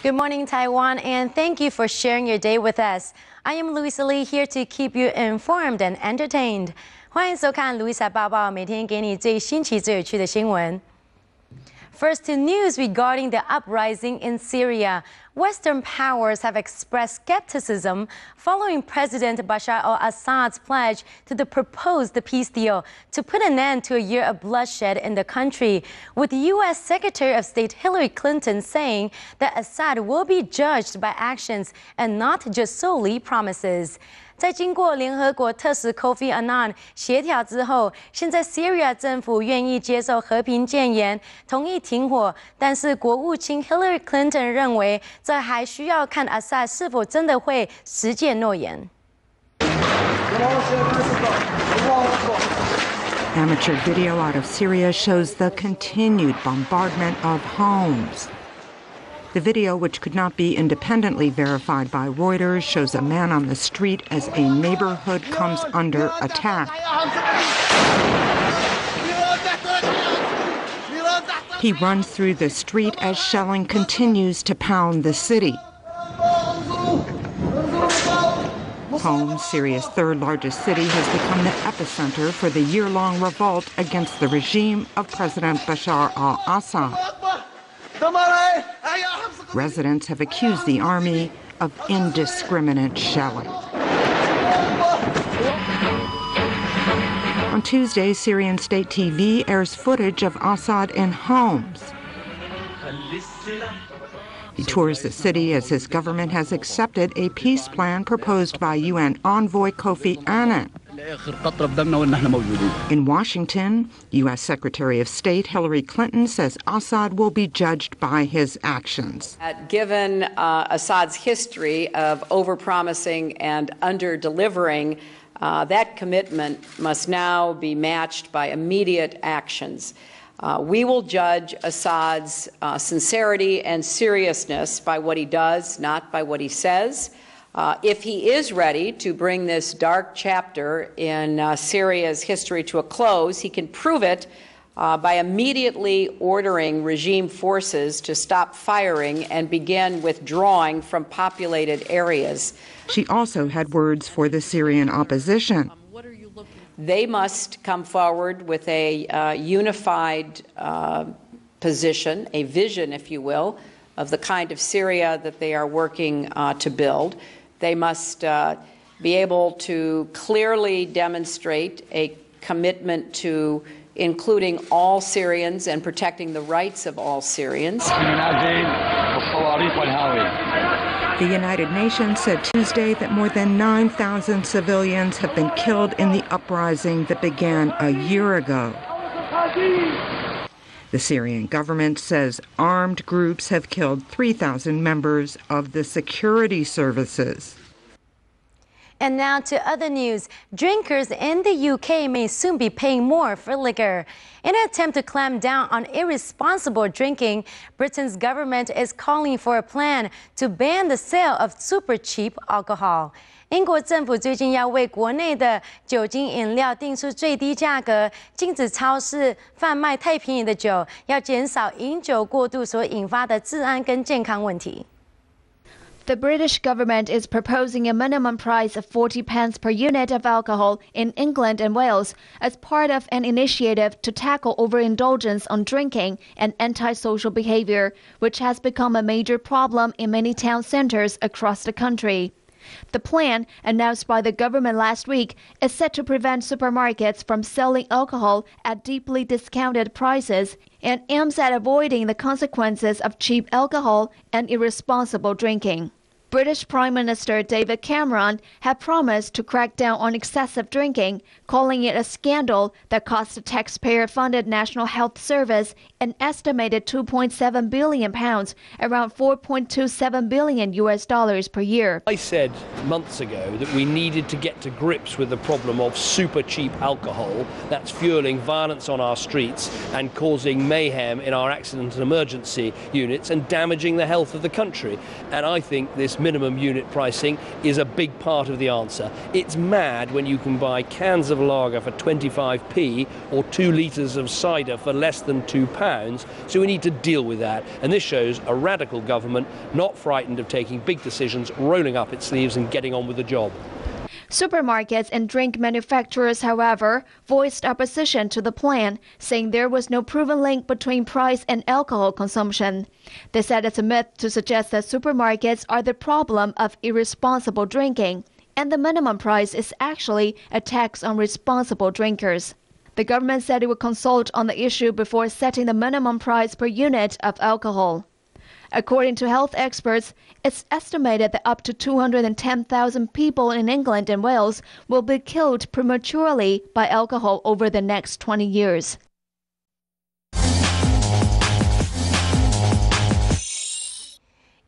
Good morning, Taiwan, and thank you for sharing your day with us. I am Louisa here to keep you informed and entertained. 欢迎收看 Louisa 报报，每天给你最新奇、最有趣的新闻。First to news regarding the uprising in Syria. Western powers have expressed skepticism following President Bashar al-Assad's pledge to the proposed peace deal to put an end to a year of bloodshed in the country, with U.S. Secretary of State Hillary Clinton saying that Assad will be judged by actions and not just solely promises. 在经过联合国特使 Kofi Annan 协调之后，现在 Syria 政府愿意接受和平建言，同意停火。但是国务卿 Hillary Clinton 认为，这还需要看 Assad 是否真的会实践诺言。Amateur video out of Syria shows the continued bombardment of homes. The video, which could not be independently verified by Reuters, shows a man on the street as a neighborhood comes under attack. He runs through the street as shelling continues to pound the city. Homs, Syria's third largest city, has become the epicenter for the year-long revolt against the regime of President Bashar al-Assad. Residents have accused the army of indiscriminate shelling. On Tuesday, Syrian state TV airs footage of Assad in Homs. He tours the city as his government has accepted a peace plan proposed by UN envoy Kofi Annan. In Washington, U.S. Secretary of State Hillary Clinton says Assad will be judged by his actions. Given Assad's history of overpromising and under-delivering, that commitment must now be matched by immediate actions. We will judge Assad's sincerity and seriousness by what he does, not by what he says. If he is ready to bring this dark chapter in Syria's history to a close, he can prove it by immediately ordering regime forces to stop firing and begin withdrawing from populated areas. She also had words for the Syrian opposition. They must come forward with a unified position, a vision, if you will, of the kind of Syria that they are working to build. They must be able to clearly demonstrate a commitment to including all Syrians and protecting the rights of all Syrians. The United Nations said Tuesday that more than 9,000 civilians have been killed in the uprising that began a year ago. The Syrian government says armed groups have killed 3,000 members of the security services. And now to other news. Drinkers in the UK may soon be paying more for liquor. In an attempt to clamp down on irresponsible drinking, Britain's government is calling for a plan to ban the sale of super cheap alcohol. 英国政府最近要为国内的酒精饮料定出最低价格，禁止超市贩卖太便宜的酒，要减少饮酒过度所引发的治安跟健康问题。 The British government is proposing a minimum price of 40 pence per unit of alcohol in England and Wales as part of an initiative to tackle overindulgence on drinking and antisocial behavior, which has become a major problem in many town centers across the country. The plan, announced by the government last week, is set to prevent supermarkets from selling alcohol at deeply discounted prices and aims at avoiding the consequences of cheap alcohol and irresponsible drinking. British Prime Minister David Cameron had promised to crack down on excessive drinking, calling it a scandal that cost the taxpayer-funded National Health Service an estimated £2.7 billion, around $4.27 billion per year. I said months ago that we needed to get to grips with the problem of super cheap alcohol that's fueling violence on our streets and causing mayhem in our accident and emergency units and damaging the health of the country. And I think this this minimum unit pricing is a big part of the answer. It's mad when you can buy cans of lager for 25p or 2 litres of cider for less than £2, so we need to deal with that. And this shows a radical government not frightened of taking big decisions, rolling up its sleeves and getting on with the job. Supermarkets and drink manufacturers, however, voiced opposition to the plan, saying there was no proven link between price and alcohol consumption. They said it's a myth to suggest that supermarkets are the problem of irresponsible drinking, and the minimum price is actually a tax on responsible drinkers. The government said it would consult on the issue before setting the minimum price per unit of alcohol. According to health experts, it's estimated that up to 210,000 people in England and Wales will be killed prematurely by alcohol over the next 20 years.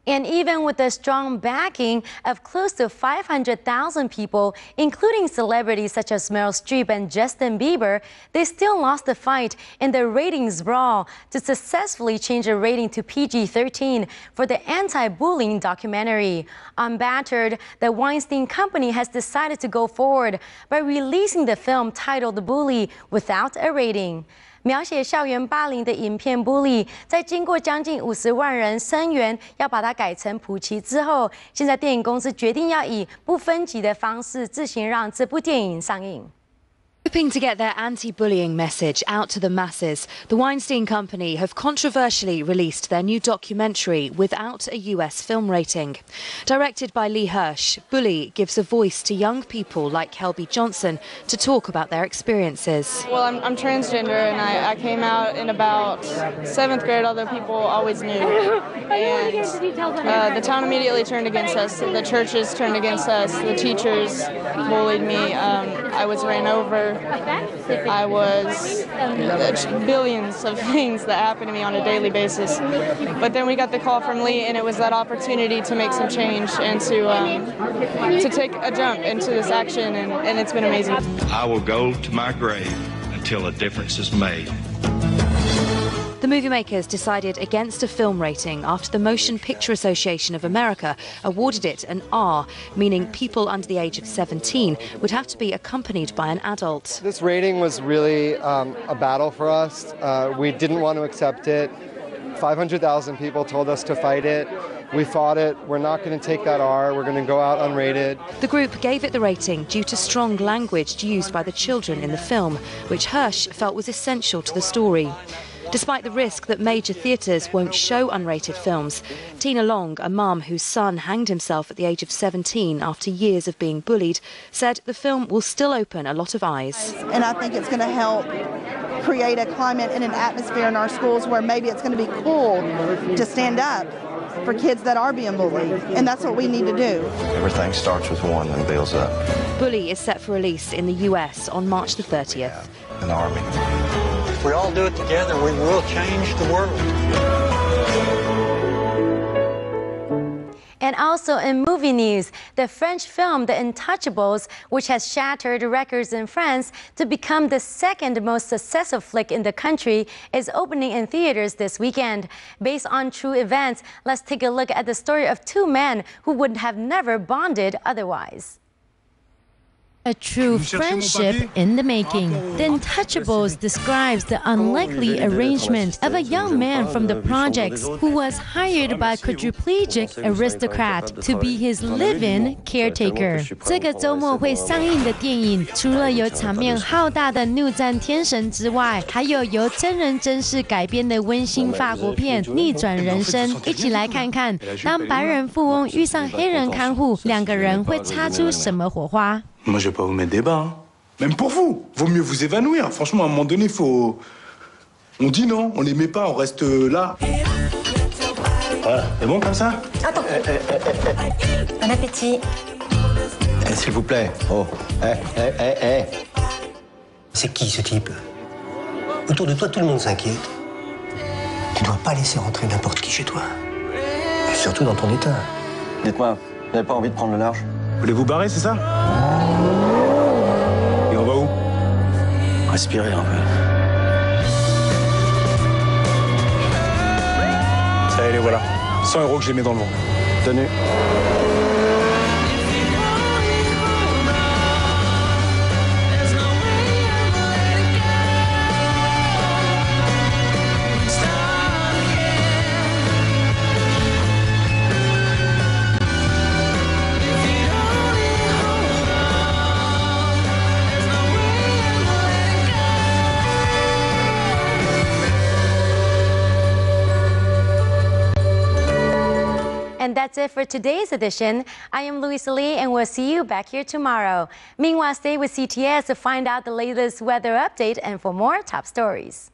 And even with the strong backing of close to 500,000 people, including celebrities such as Meryl Streep and Justin Bieber, they still lost the fight in the ratings brawl to successfully change the rating to PG-13 for the anti-bullying documentary. Unbattered, the Weinstein Company has decided to go forward by releasing the film titled Bully without a rating. 描写校园霸凌的影片《Bully》，在经过将近50万人声援，要把它改成普及之后，现在电影公司决定要以不分级的方式自行让这部电影上映。 Hoping to get their anti-bullying message out to the masses, the Weinstein Company have controversially released their new documentary without a US film rating. Directed by Lee Hirsch, Bully gives a voice to young people like Kelby Johnson to talk about their experiences. Well, I'm transgender and I came out in about 7th grade, although people always knew. And the town immediately turned against us. The churches turned against us. The teachers bullied me. I was ran over. I was billions of things that happen to me on a daily basis. But then we got the call from Lee, and it was that opportunity to make some change and to take a jump into this action, and it's been amazing. I will go to my grave until a difference is made. The movie makers decided against a film rating after the Motion Picture Association of America awarded it an R, meaning people under the age of 17 would have to be accompanied by an adult. This rating was really a battle for us. We didn't want to accept it. 500,000 people told us to fight it. We fought it. We're not going to take that R. We're going to go out unrated. The group gave it the rating due to strong language used by the children in the film, which Hirsch felt was essential to the story. Despite the risk that major theatres won't show unrated films, Tina Long, a mum whose son hanged himself at the age of 17 after years of being bullied, said the film will still open a lot of eyes. And I think it's going to help create a climate and an atmosphere in our schools where maybe it's going to be cool to stand up for kids that are being bullied, and that's what we need to do. Everything starts with one and builds up. Bully is set for release in the US on March the 30th. An army. If we all do it together, we will change the world. And also in movie news, the French film The Untouchables, which has shattered records in France to become the second most successful flick in the country, is opening in theaters this weekend. Based on true events, let's take a look at the story of two men who would have never bonded otherwise. A true friendship in the making. The Untouchables describes the unlikely arrangement of a young man from the projects who was hired by a quadriplegic aristocrat to be his live-in caretaker. 这个周末会上映的电影，除了有场面浩大的怒战天神之外，还有由真人真事改编的温馨法国片《逆转人生》。一起来看看，当白人富翁遇上黑人看护，两个人会擦出什么火花？ Moi, je vais pas vous mettre des bas. Hein. Même pour vous. Vaut mieux vous évanouir. Franchement, à un moment donné, faut... On dit non, on les met pas, on reste là. Voilà, c'est bon comme ça? Attends. Bon appétit. S'il vous plaît. Oh. C'est qui, ce type? Autour de toi, tout le monde s'inquiète. Tu dois pas laisser rentrer n'importe qui chez toi. Et surtout dans ton état. Dites-moi, vous n'avez pas envie de prendre le large? Vous voulez vous barrer, c'est ça? Et on va où? Respirez un peu. Ça y est, les voilà. 100 € que j'ai mis dans le vent. Tenue. And that's it for today's edition. I am Louisa Lee, and we'll see you back here tomorrow. Meanwhile, stay with CTS to find out the latest weather update and for more top stories.